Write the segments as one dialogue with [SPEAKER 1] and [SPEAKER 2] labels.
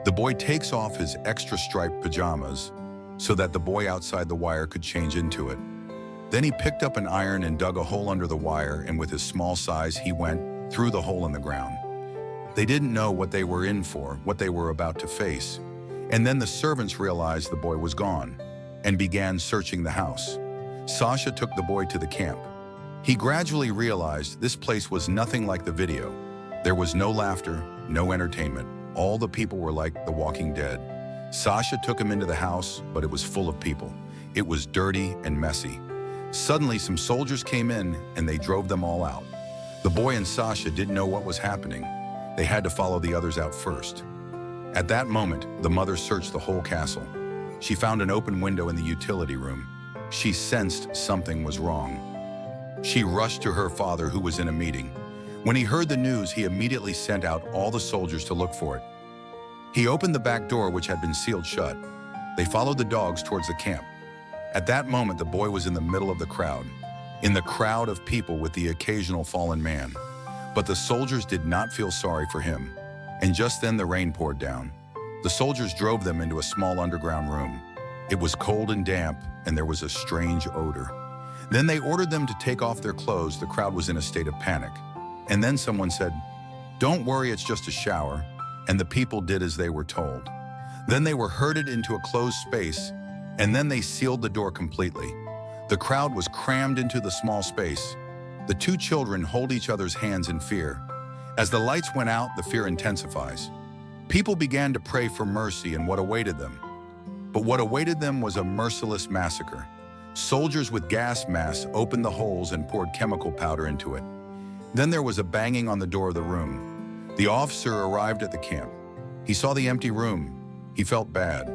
[SPEAKER 1] The boy takes off his extra striped pajamas so that the boy outside the wire could change into it. Then he picked up an iron and dug a hole under the wire, and with his small size, he went through the hole in the ground. They didn't know what they were in for, what they were about to face. And then the servants realized the boy was gone and began searching the house. Sasha took the boy to the camp. He gradually realized this place was nothing like the video. There was no laughter, no entertainment. All the people were like the Walking Dead. Sasha took him into the house, but it was full of people. It was dirty and messy. Suddenly, some soldiers came in and they drove them all out. The boy and Sasha didn't know what was happening. They had to follow the others out first. At that moment, the mother searched the whole castle. She found an open window in the utility room. She sensed something was wrong. She rushed to her father, who was in a meeting. When he heard the news, he immediately sent out all the soldiers to look for it. He opened the back door, which had been sealed shut. They followed the dogs towards the camp. At that moment, the boy was in the middle of the crowd, in the crowd of people with the occasional fallen man. But the soldiers did not feel sorry for him. And just then the rain poured down. The soldiers drove them into a small underground room. It was cold and damp, and there was a strange odor. Then they ordered them to take off their clothes. The crowd was in a state of panic. And then someone said, "Don't worry, it's just a shower." And the people did as they were told. Then they were herded into a closed space, and then they sealed the door completely. The crowd was crammed into the small space. The two children hold each other's hands in fear. As the lights went out, the fear intensifies. People began to pray for mercy and what awaited them. But what awaited them was a merciless massacre. Soldiers with gas masks opened the holes and poured chemical powder into it. Then there was a banging on the door of the room. The officer arrived at the camp. He saw the empty room. He felt bad.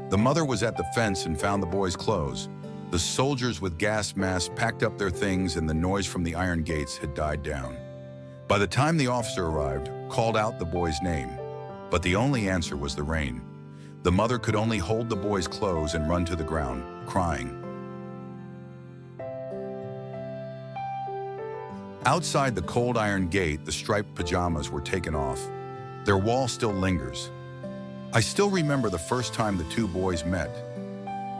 [SPEAKER 1] The mother was at the fence and found the boy's clothes. The soldiers with gas masks packed up their things, and the noise from the iron gates had died down. By the time the officer arrived, called out the boy's name, but the only answer was the rain. The mother could only hold the boy's clothes and run to the ground, crying. Outside the cold iron gate, the striped pajamas were taken off. Their wall still lingers. I still remember the first time the two boys met.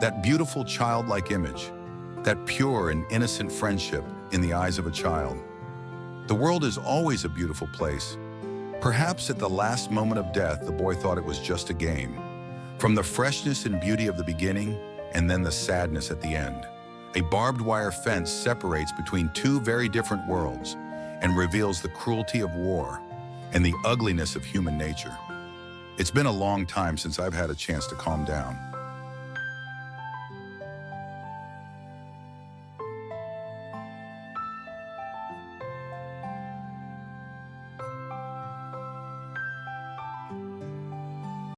[SPEAKER 1] That beautiful childlike image, that pure and innocent friendship in the eyes of a child. The world is always a beautiful place. Perhaps at the last moment of death, the boy thought it was just a game. From the freshness and beauty of the beginning, and then the sadness at the end. A barbed wire fence separates between two very different worlds and reveals the cruelty of war and the ugliness of human nature. It's been a long time since I've had a chance to calm down.